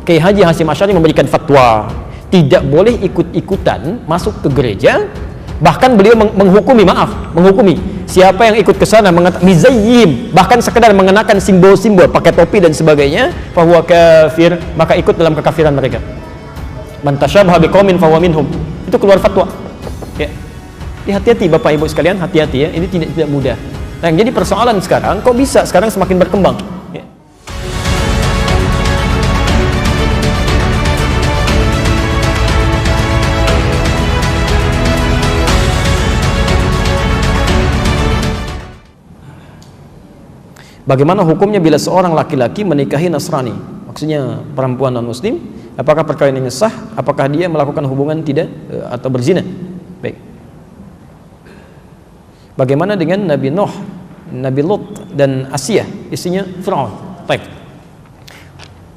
Kiai Haji Hasyim Asy'ari memberikan fatwa tidak boleh ikut-ikutan masuk ke gereja. Bahkan beliau menghukumi siapa yang ikut ke sana mizayyim, bahkan sekedar mengenakan simbol-simbol, pakai topi dan sebagainya, fahuwa kafir, maka ikut dalam kekafiran mereka. Man tasyabaha biqaumin fahuwa minhum. Itu keluar fatwa. Ya. Hati-hati Bapak Ibu sekalian, hati-hati ya. Ini tidak mudah. Nah, yang jadi persoalan sekarang, kok bisa sekarang semakin berkembang? Ya. Bagaimana hukumnya bila seorang laki-laki menikahi Nasrani? Maksudnya perempuan non-muslim, apakah perkawinannya sah? Apakah dia melakukan hubungan tidak atau berzina? Baik. Bagaimana dengan Nabi Nuh, Nabi Lut dan Asiyah, istrinya Fir'aun? Baik.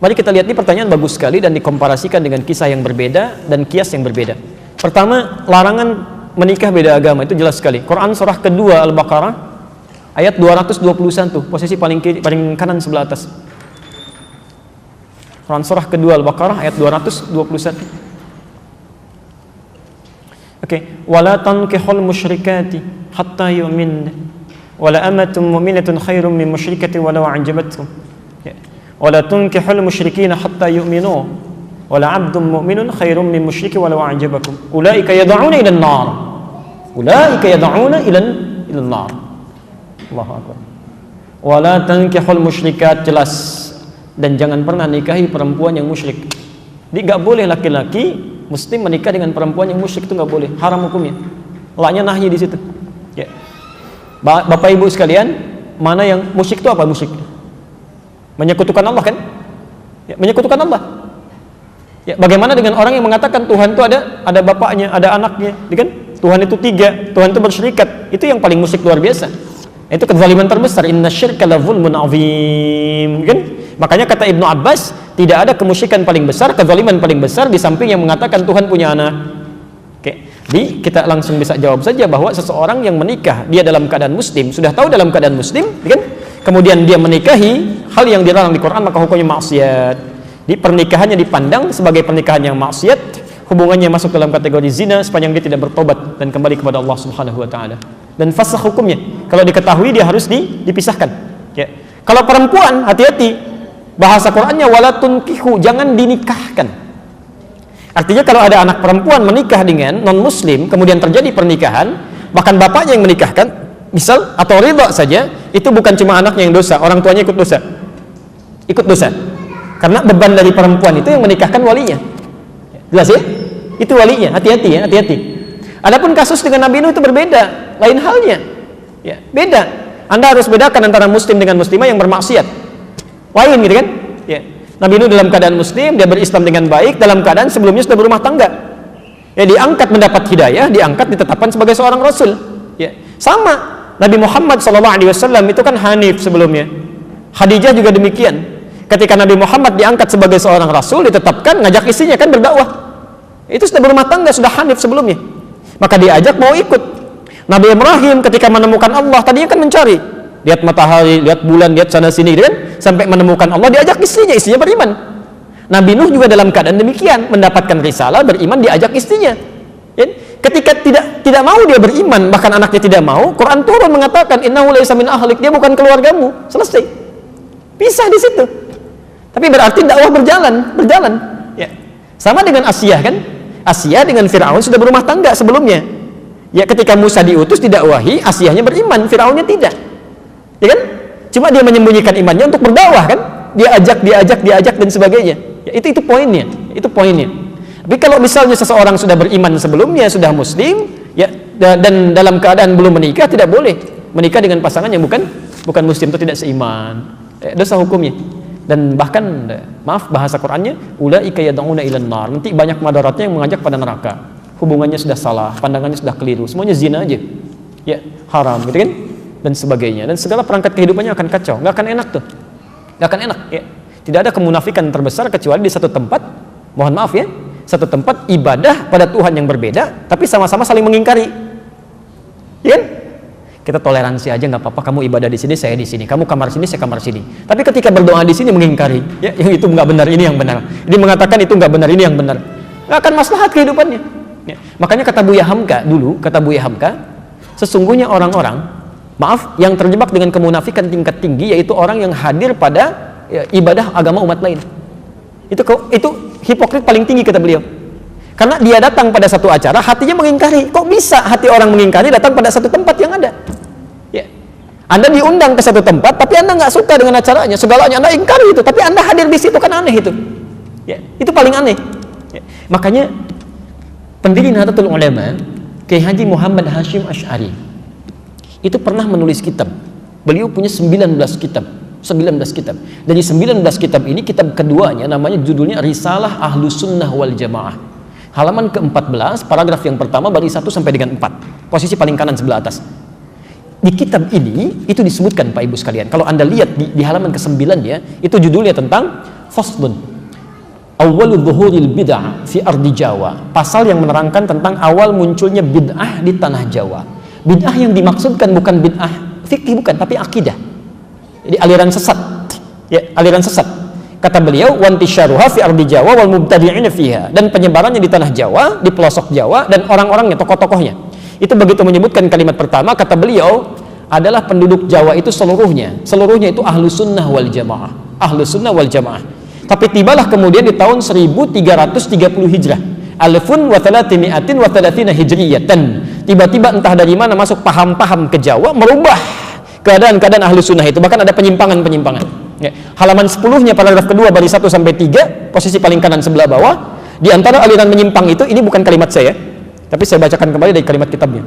Mari kita lihat, ini pertanyaan bagus sekali dan dikomparasikan dengan kisah yang berbeda dan kias yang berbeda. Pertama, larangan menikah beda agama, itu jelas sekali. Quran surah kedua Al-Baqarah ayat 221, posisi paling kanan sebelah atas. Quran surah kedua Al-Baqarah ayat 221. Oke, wala tankihul musyrikati hatta yu'min, wala amatun mu'minatun khairum min musyrikati walau a'jabatkum. Wala tunkihul musyrikina hatta yu'minu, wala 'abdun mu'minun khairum min musyriki walau a'jabakum. Ulaika yad'una ila an-nar. Ulaika yad'una ila an-nar. Allahu akbar. Wala tankihul musyrikat, jelas, dan jangan pernah nikahi perempuan yang musyrik. Jadi enggak boleh laki-laki muslim menikah dengan perempuan yang musyrik, itu enggak boleh, haram hukumnya. Laknya nahyi di situ. Ya. Bapak Ibu sekalian, mana yang musyrik itu apa musyrik? Menyekutukan Allah kan? Ya, menyekutukan Allah. Ya, bagaimana dengan orang yang mengatakan Tuhan itu ada bapaknya, ada anaknya, kan? Tuhan itu tiga, Tuhan itu bersyirikat. Itu yang paling musyrik luar biasa. Itu kezaliman terbesar. Inna syirka la zulmun azim, kan? Makanya kata Ibnu Abbas, tidak ada kemusyrikan paling besar, kezaliman paling besar di samping yang mengatakan Tuhan punya anak. Oke. Jadi kita langsung bisa jawab saja bahwa seseorang yang menikah dia dalam keadaan muslim, sudah tahu dalam keadaan muslim, kan? Kemudian dia menikahi hal yang dilarang di Quran, maka hukumnya maksiat. Di pernikahannya dipandang sebagai pernikahan yang maksiat, hubungannya masuk dalam kategori zina sepanjang dia tidak bertobat dan kembali kepada Allah Subhanahu wa taala. Dan fasakh hukumnya. Kalau diketahui dia harus dipisahkan. Ya. Kalau perempuan, hati-hati. Bahasa Qur'annya wala tunkihu, jangan dinikahkan. Artinya kalau ada anak perempuan menikah dengan non-muslim, kemudian terjadi pernikahan, bahkan bapaknya yang menikahkan, misal, atau ridha saja, itu bukan cuma anaknya yang dosa, orang tuanya ikut dosa. Ikut dosa. Karena beban dari perempuan itu yang menikahkan walinya. Jelas ya? Itu walinya, hati-hati ya, hati-hati. Adapun kasus dengan Nabi Nuh itu berbeda, lain halnya. Ya, beda. Anda harus bedakan antara muslim dengan muslimah yang bermaksiat. Lain gitu kan? Ya. Nabi Nuh dalam keadaan muslim, dia berislam dengan baik, dalam keadaan sebelumnya sudah berumah tangga. Ya, diangkat mendapat hidayah, diangkat ditetapkan sebagai seorang rasul. Ya. Sama, Nabi Muhammad SAW itu kan hanif sebelumnya. Khadijah juga demikian. Ketika Nabi Muhammad diangkat sebagai seorang rasul, ditetapkan, ngajak istrinya kan berdakwah. Itu sudah berumah tangga, sudah hanif sebelumnya. Maka diajak mau ikut. Nabi Ibrahim ketika menemukan Allah, tadinya kan mencari, lihat matahari, lihat bulan, lihat sana sini, gitu kan? Sampai menemukan Allah, diajak istrinya beriman. Nabi Nuh juga dalam keadaan demikian, mendapatkan risalah, beriman, diajak istrinya. Ya? Ketika tidak mau dia beriman, bahkan anaknya tidak mau, Quran turun mengatakan innahu laysa min ahlik, dia bukan keluargamu. Selesai. Pisah di situ. Tapi berarti dakwah berjalan. Ya. Sama dengan Asiyah kan? Asiyah dengan Fir'aun sudah berumah tangga sebelumnya. Ya, ketika Musa diutus didakwahi, Asiyahnya beriman, Fir'aunnya tidak. Ya kan? Cuma dia menyembunyikan imannya untuk berdakwah kan? Dia ajak dan sebagainya. Ya, itu poinnya. Itu poinnya. Tapi kalau misalnya seseorang sudah beriman sebelumnya, sudah muslim, ya, dan dalam keadaan belum menikah, tidak boleh menikah dengan pasangan yang bukan muslim atau tidak seiman. Dosa hukumnya. Dan bahkan, maaf bahasa Qur'annya, ulaika yad'una ilan nar. Nanti banyak madaratnya yang mengajak pada neraka. Hubungannya sudah salah, pandangannya sudah keliru, semuanya zina aja. Ya, haram gitu kan? Dan sebagainya. Dan segala perangkat kehidupannya akan kacau, nggak akan enak tuh. Nggak akan enak, ya. Tidak ada kemunafikan terbesar kecuali di satu tempat, mohon maaf ya, satu tempat ibadah pada Tuhan yang berbeda, tapi sama-sama saling mengingkari. Ya kan? Kita toleransi aja, nggak apa-apa. Kamu ibadah di sini, saya di sini. Kamu kamar sini, saya kamar sini. Tapi ketika berdoa di sini mengingkari, ya, yang itu nggak benar, ini yang benar. Ini mengatakan itu nggak benar, ini yang benar. Nggak akan maslahat kehidupannya. Ya. Makanya kata Buya Hamka dulu, kata Buya Hamka, sesungguhnya orang-orang, maaf, yang terjebak dengan kemunafikan tingkat tinggi, yaitu orang yang hadir pada ibadah agama umat lain. Itu hipokrit paling tinggi kata beliau. Karena dia datang pada satu acara, hatinya mengingkari. Kok bisa hati orang mengingkari datang pada satu tempat yang ada? Ya. Anda diundang ke satu tempat, tapi Anda nggak suka dengan acaranya, segalanya Anda ingkari itu, tapi Anda hadir di situ, kan aneh itu. Ya. Itu paling aneh. Ya. Makanya pendiri Nahdlatul Ulama, Kiai Haji Muhammad Hashim Asy'ari, itu pernah menulis kitab. Beliau punya 19 kitab. 19 kitab. Dari 19 kitab ini, kitab keduanya namanya judulnya Risalah Ahlus Sunnah wal Jamaah. Halaman ke-14, paragraf yang pertama bagi 1 sampai dengan 4. Posisi paling kanan sebelah atas. Di kitab ini itu disebutkan Pak Ibu sekalian. Kalau Anda lihat di halaman ke-9 ya, itu judulnya tentang Faslun Awwalu Dhuhuril Bid'ah fi Ardi Jawa. Pasal yang menerangkan tentang awal munculnya bid'ah di tanah Jawa. Bid'ah yang dimaksudkan bukan bid'ah fikih, bukan, tapi akidah. Jadi aliran sesat. Ya, aliran sesat. Kata beliau, wantisyaruha fi ardi Jawa wal mubtadi'ina fiha, dan penyebarannya di tanah Jawa, di pelosok Jawa, dan orang-orangnya, tokoh-tokohnya. Itu begitu menyebutkan kalimat pertama, kata beliau, adalah penduduk Jawa itu seluruhnya itu ahlu sunnah wal jamaah, ahlu sunnah wal jamaah. Tapi tibalah kemudian di tahun 1330 Hijrah, alfun wa thalathimi'atin wa thalathina hijriyatan, tiba-tiba entah dari mana masuk paham-paham ke Jawa, merubah keadaan-keadaan ahlu sunnah itu. Bahkan ada penyimpangan-penyimpangan. Ya. Halaman 10-nya paragraf kedua bari 1 sampai 3, posisi paling kanan sebelah bawah. Di antara aliran menyimpang itu, ini bukan kalimat saya, tapi saya bacakan kembali dari kalimat kitabnya.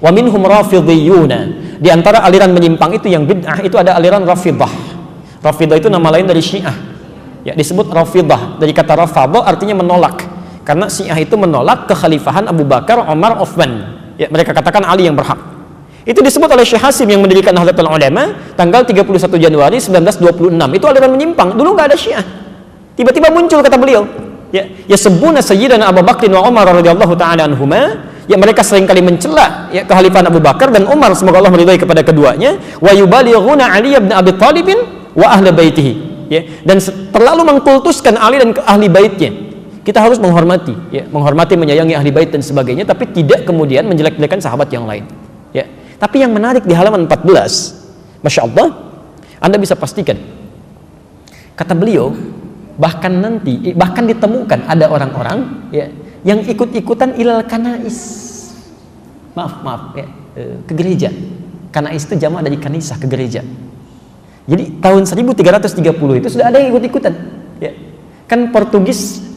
Wa minhum rafidhiyuna. Di antara aliran menyimpang itu yang bid'ah itu ada aliran Rafidah. Rafidah itu nama lain dari Syiah. Ya, disebut Rafidah dari kata rafadha, artinya menolak. Karena Syiah itu menolak kekhalifahan Abu Bakar, Umar, Uthman. Ya, mereka katakan Ali yang berhak. Itu disebut oleh Syekh Hasim yang mendirikan Nahdlatul Ulama tanggal 31 Januari 1926. Itu aliran menyimpang. Dulu nggak ada Syiah. Tiba-tiba muncul kata beliau. Ya sebuna Sayyidina Abu Bakrin wa Umar radhiyallahu taala anhuma. Ya, mereka seringkali mencela ya kekhalifahan Abu Bakar dan Umar, semoga Allah meridhai kepada keduanya. Wa yubalighuna Ali bin Abi Thalib wa ahli baitihi. Ya, dan terlalu mengkultuskan Ali dan ahli baitnya. Kita harus menghormati, ya, menghormati, menyayangi ahli bait dan sebagainya, tapi tidak kemudian menjelek-jelekan sahabat yang lain. Ya. Tapi yang menarik di halaman 14, Masya Allah, Anda bisa pastikan, kata beliau, bahkan ditemukan ada orang-orang ya, yang ikut-ikutan ilal kanais, maaf ya, ke gereja. Kanais itu jamak dari kanisah, ke gereja. Jadi tahun 1330 itu sudah ada yang ikut-ikutan. Ya. Kan Portugis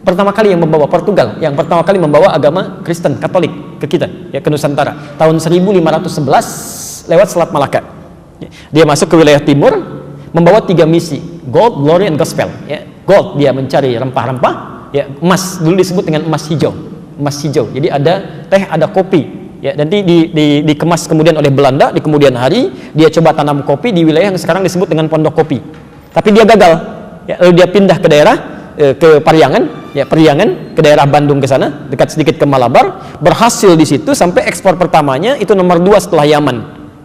pertama kali yang membawa, Portugal yang pertama kali membawa agama Kristen Katolik ke kita, ya, ke Nusantara tahun 1511 lewat Selat Malaka. Ya. Dia masuk ke wilayah timur membawa 3 misi, gold, glory, and gospel. Ya. Gold, dia mencari rempah-rempah, ya, emas, dulu disebut dengan emas hijau. Emas hijau. Jadi ada teh, ada kopi. Ya, nanti dikemas kemudian oleh Belanda di kemudian hari, dia coba tanam kopi di wilayah yang sekarang disebut dengan Pondok Kopi. Tapi dia gagal. Ya, lalu dia pindah ke daerah ke Pariangan, ya, Periangan, ke daerah Bandung ke sana, dekat sedikit ke Malabar, berhasil di situ sampai ekspor pertamanya itu nomor 2 setelah Yaman.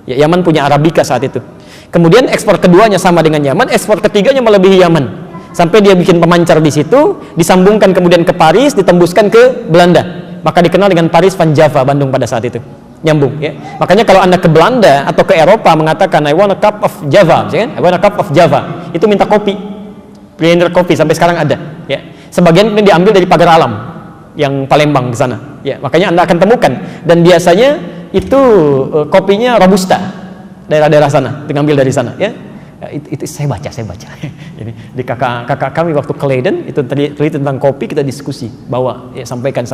Ya, Yaman punya Arabica saat itu. Kemudian ekspor keduanya sama dengan Yaman, ekspor ketiganya melebihi Yaman. Sampai dia bikin pemancar di situ, disambungkan kemudian ke Paris, ditembuskan ke Belanda. Maka dikenal dengan Paris van Java, Bandung pada saat itu. Nyambung, ya. Makanya kalau Anda ke Belanda atau ke Eropa mengatakan I want a cup of Java, ya, I want a cup of Java, itu minta kopi. Blender kopi sampai sekarang ada, ya. Sebagian ini diambil dari Pagar Alam yang Palembang di sana, ya. Makanya Anda akan temukan, dan biasanya itu kopinya Robusta, daerah-daerah sana, diambil dari sana, ya. Itu saya baca. Jadi di kakak kami waktu ke Leiden itu tadi tentang kopi, kita diskusi, bawa, ya, sampaikan.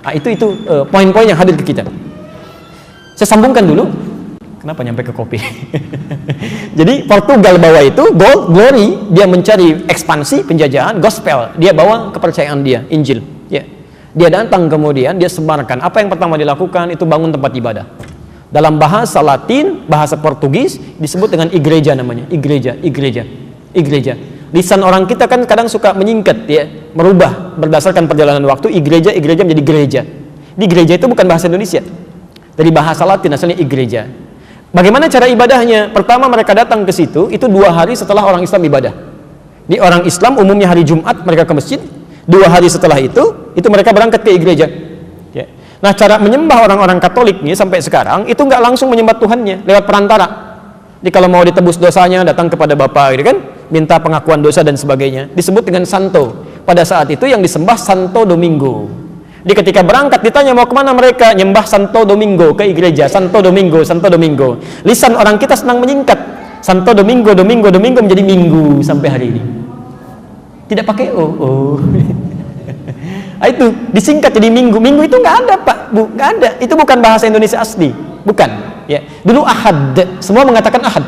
Nah, itu poin-poin yang hadir ke kita. Saya sambungkan dulu. Kenapa nyampe ke kopi? Jadi Portugal bawa itu gold, glory, dia mencari ekspansi penjajahan, gospel, dia bawa kepercayaan dia, Injil. Ya. Dia datang kemudian dia sebarkan. Apa yang pertama dilakukan itu bangun tempat ibadah. Dalam bahasa Latin, bahasa Portugis disebut dengan igreja namanya, igreja. Lisan orang kita kan kadang suka menyingkat, ya, merubah berdasarkan perjalanan waktu, igreja menjadi gereja. Di gereja itu bukan bahasa Indonesia. Dari bahasa Latin asalnya igreja. Bagaimana cara ibadahnya? Pertama mereka datang ke situ, itu 2 hari setelah orang Islam ibadah. Di orang Islam umumnya hari Jumat mereka ke masjid, 2 hari setelah itu mereka berangkat ke gereja. Ya. Nah, cara menyembah orang-orang Katolik nih sampai sekarang itu nggak langsung menyembah Tuhannya lewat perantara. Jadi kalau mau ditebus dosanya datang kepada Bapa, gitu kan, minta pengakuan dosa dan sebagainya. Disebut dengan Santo. Pada saat itu yang disembah Santo Domingo. Jadi ketika berangkat ditanya mau kemana mereka, nyembah Santo Domingo ke gereja, Santo Domingo, Santo Domingo. Lisan orang kita senang menyingkat, Santo Domingo, Domingo, Domingo menjadi minggu sampai hari ini. Tidak pakai o. Itu disingkat jadi minggu. Minggu itu nggak ada Pak, Bu, nggak ada. Itu bukan bahasa Indonesia asli, bukan. Ya, dulu Ahad, semua mengatakan Ahad.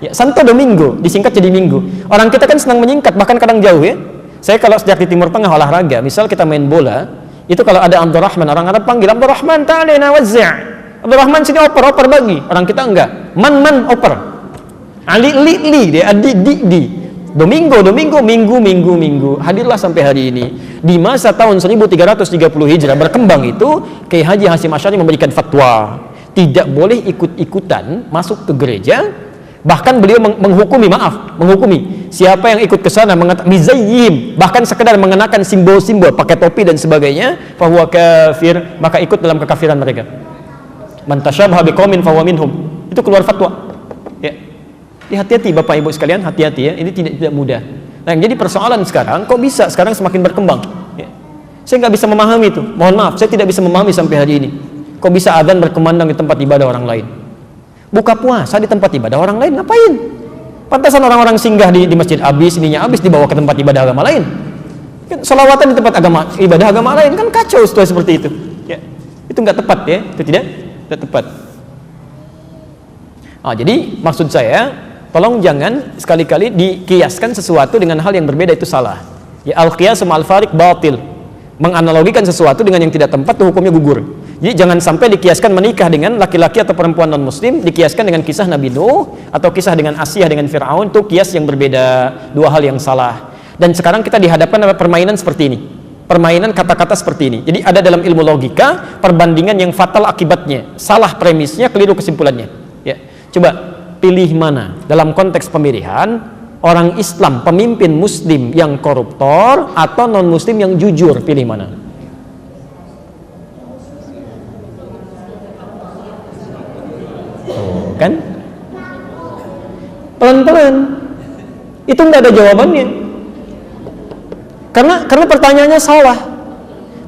Ya, Santo Domingo disingkat jadi minggu. Orang kita kan senang menyingkat, bahkan kadang jauh ya. Saya kalau sejak di Timur Tengah olahraga, misal kita main bola. Itu kalau ada Abdurrahman, orang Arab panggil Abdurrahman, ta'alina wazzi'. Abdurrahman sini oper bagi. Orang kita enggak. Man oper. Ali li dia di. Domingo, minggu. Hadirlah sampai hari ini. Di masa tahun 1330 Hijrah berkembang itu, Kiai Haji Hasyim Asy'ari memberikan fatwa, tidak boleh ikut-ikutan masuk ke gereja. Bahkan beliau menghukumi siapa yang ikut ke sana mizayyim, bahkan sekedar mengenakan simbol-simbol, pakai topi dan sebagainya, fahuwa kafir, maka ikut dalam kekafiran mereka. Man tasyabaha biqaumin fahuwa minhum. Itu keluar fatwa. Ya. Hati-hati Bapak Ibu sekalian, hati-hati ya. Ini tidak mudah. Nah, yang jadi persoalan sekarang, kok bisa sekarang semakin berkembang? Ya. Saya nggak bisa memahami itu. Mohon maaf, saya tidak bisa memahami sampai hari ini. Kok bisa adzan berkumandang di tempat ibadah orang lain? Buka puasa di tempat ibadah orang lain, ngapain? Pantasan orang-orang singgah di masjid habis, ininya habis, dibawa ke tempat ibadah agama lain. Kan selawatan di tempat ibadah agama lain, kan kacau situasi seperti itu. Ya. Itu nggak tepat ya, itu tidak tepat. Jadi maksud saya, tolong jangan sekali-kali dikiaskan sesuatu dengan hal yang berbeda, itu salah. Ya, al-qiyas ma'al fariq batil. Menganalogikan sesuatu dengan yang tidak tempat itu hukumnya gugur. Jadi jangan sampai dikiaskan menikah dengan laki-laki atau perempuan non-muslim, dikiaskan dengan kisah Nabi Nuh atau kisah dengan Asyah dengan Fir'aun, itu kias yang berbeda, dua hal yang salah. Dan sekarang kita dihadapkan dengan permainan seperti ini, permainan kata-kata seperti ini. Jadi ada dalam ilmu logika perbandingan yang fatal akibatnya, salah premisnya, keliru kesimpulannya. Ya, coba pilih mana dalam konteks pemilihan, orang Islam pemimpin muslim yang koruptor atau non-muslim yang jujur, pilih mana? Kan pelan-pelan itu nggak ada jawabannya karena pertanyaannya salah.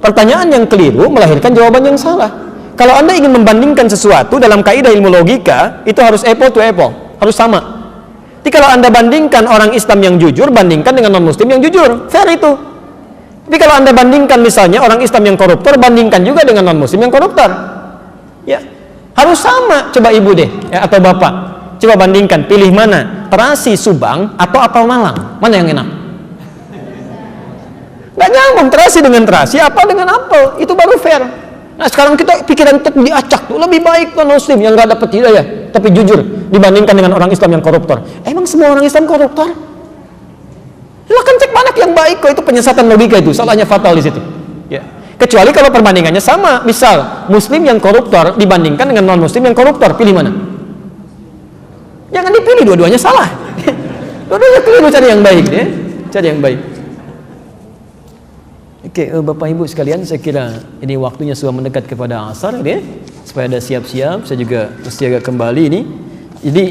Pertanyaan yang keliru melahirkan jawaban yang salah. Kalau Anda ingin membandingkan sesuatu dalam kaidah ilmu logika, itu harus apple to apple, harus sama. Jadi kalau Anda bandingkan orang Islam yang jujur bandingkan dengan non muslim yang jujur, fair itu. Tapi kalau Anda bandingkan misalnya orang Islam yang koruptor bandingkan juga dengan non muslim yang koruptor, ya harus sama. Coba ibu deh ya, atau bapak coba bandingkan, pilih mana, terasi Subang atau apel Malang, mana yang enak? Nggak nyambung terasi dengan terasi, apel dengan apel, itu baru fair. Nah sekarang kita pikiran kita diacak tuh, lebih baik non muslim yang nggak dapat hidayah tapi jujur dibandingkan dengan orang Islam yang koruptor. Emang semua orang Islam koruptor? Silahkan cek mana yang baik kok, itu penyesatan logika, itu salahnya fatal di situ ya. Kecuali kalau perbandingannya sama, misal muslim yang koruptor dibandingkan dengan non muslim yang koruptor, pilih mana? Jangan dipilih, dua-duanya salah. Dua-duanya keliru, cari yang baik ya, cari yang baik. Oke, Bapak Ibu sekalian, saya kira ini waktunya sudah mendekat kepada asar ya, supaya ada siap-siap, saya juga mesti agak kembali ini. Jadi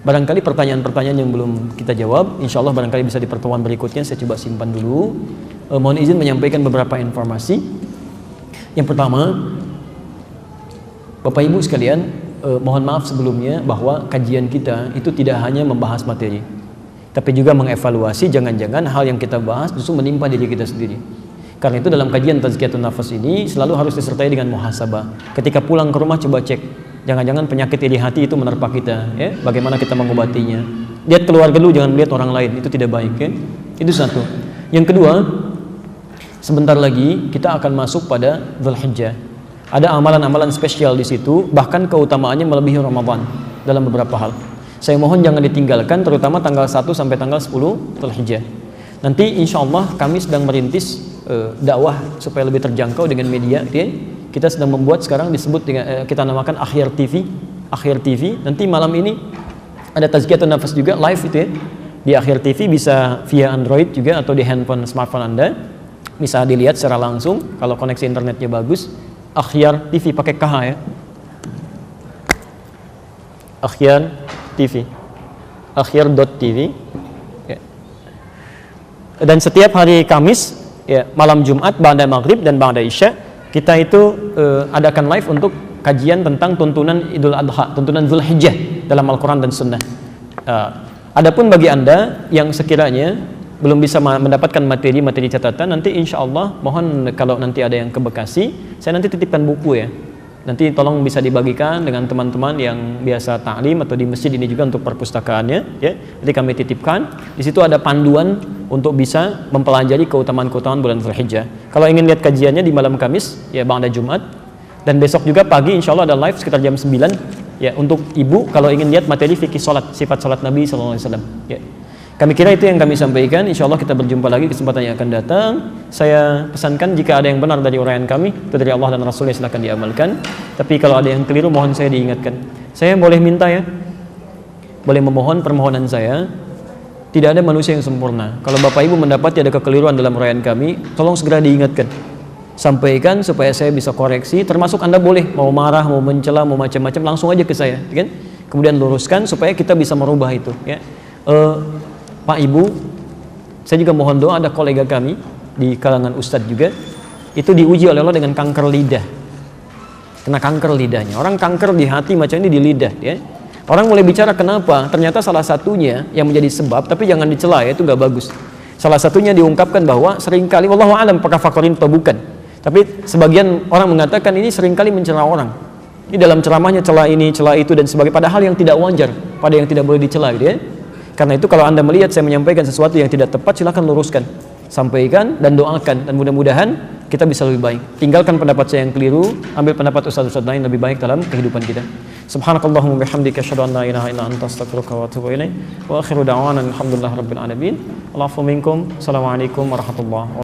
barangkali pertanyaan-pertanyaan yang belum kita jawab, insya Allah barangkali bisa di pertemuan berikutnya, saya coba simpan dulu. Mohon izin menyampaikan beberapa informasi. Yang pertama, Bapak Ibu sekalian, mohon maaf sebelumnya bahwa kajian kita itu tidak hanya membahas materi, tapi juga mengevaluasi jangan-jangan hal yang kita bahas justru menimpa diri kita sendiri. Karena itu dalam kajian tazkiyatun nafas ini selalu harus disertai dengan muhasabah. Ketika pulang ke rumah coba cek, jangan-jangan penyakit iri hati itu menerpa kita ya, bagaimana kita mengobatinya. Lihat keluarga dulu, jangan melihat orang lain, itu tidak baik ya. Itu satu. Yang kedua, sebentar lagi kita akan masuk pada Dzulhijjah. Ada amalan-amalan spesial di situ, bahkan keutamaannya melebihi Ramadan dalam beberapa hal. Saya mohon jangan ditinggalkan, terutama tanggal 1 sampai tanggal 10 Dzulhijjah. Nanti insya Allah kami sedang merintis dakwah supaya lebih terjangkau dengan media, ya. kita sedang membuat sekarang disebut dengan kita namakan Akhyar TV. Akhyar TV. Nanti malam ini ada tazkiyatun nafas juga live itu ya. Di Akhyar TV bisa via Android juga atau di handphone smartphone Anda. Bisa dilihat secara langsung kalau koneksi internetnya bagus. Akhyar TV pakai KH ya. Akhyar TV. Akhyar.tv. Ya. Dan setiap hari Kamis ya, malam Jumat ba'da maghrib dan ba'da isya kita itu adakan live untuk kajian tentang tuntunan Idul Adha, tuntunan Dzulhijjah dalam Al-Quran dan Sunnah. Adapun bagi Anda yang sekiranya belum bisa mendapatkan materi-materi catatan, nanti insya Allah mohon kalau nanti ada yang ke Bekasi, saya nanti titipkan buku ya. Nanti tolong bisa dibagikan dengan teman-teman yang biasa ta'lim atau di masjid ini juga untuk perpustakaannya ya. Nanti kami titipkan. Di situ ada panduan untuk bisa mempelajari keutamaan-keutamaan bulan Dzulhijjah. Kalau ingin lihat kajiannya di malam Kamis ya ba'da Jumat, dan besok juga pagi insya Allah ada live sekitar jam 9 ya untuk ibu kalau ingin lihat materi fikih salat, sifat salat Nabi SAW ya. Kami kira itu yang kami sampaikan. Insya Allah kita berjumpa lagi kesempatan yang akan datang. Saya pesankan jika ada yang benar dari uraian kami itu dari Allah dan Rasulnya silahkan diamalkan. Tapi kalau ada yang keliru mohon saya diingatkan. Saya boleh minta ya, boleh memohon permohonan saya. Tidak ada manusia yang sempurna. Kalau Bapak Ibu mendapati ada kekeliruan dalam uraian kami, tolong segera diingatkan. Sampaikan supaya saya bisa koreksi. Termasuk Anda boleh mau marah, mau mencela, mau macam-macam langsung aja ke saya, kan? Kemudian luruskan supaya kita bisa merubah itu. Ya. Pak Ibu, saya juga mohon doa. Ada kolega kami di kalangan Ustadz juga, itu diuji oleh Allah dengan kanker lidah. Kena kanker lidahnya. Orang kanker di hati macam ini di lidah. Ya. Orang mulai bicara kenapa? Ternyata salah satunya yang menjadi sebab, tapi jangan dicela ya, itu nggak bagus. Salah satunya diungkapkan bahwa seringkali, wallahu alam apakah faktorin atau bukan. Tapi sebagian orang mengatakan ini seringkali mencela orang. Ini dalam ceramahnya cela ini, cela itu dan sebagainya. Padahal yang tidak wajar, pada yang tidak boleh dicela, gitu ya. Karena itu kalau Anda melihat saya menyampaikan sesuatu yang tidak tepat, silakan luruskan, sampaikan dan doakan, dan mudah-mudahan kita bisa lebih baik. Tinggalkan pendapat saya yang keliru, ambil pendapat ustaz-ustaz lain lebih baik dalam kehidupan kita. Subhanakallahumma bihamdika asyhadu an la ilaha illa anta astaghfiruka wa atubu ilaik. Wa akhiru da'wana alhamdulillahirabbil alamin. Allahu minkum. Assalamualaikum warahmatullahi wabarakatuh.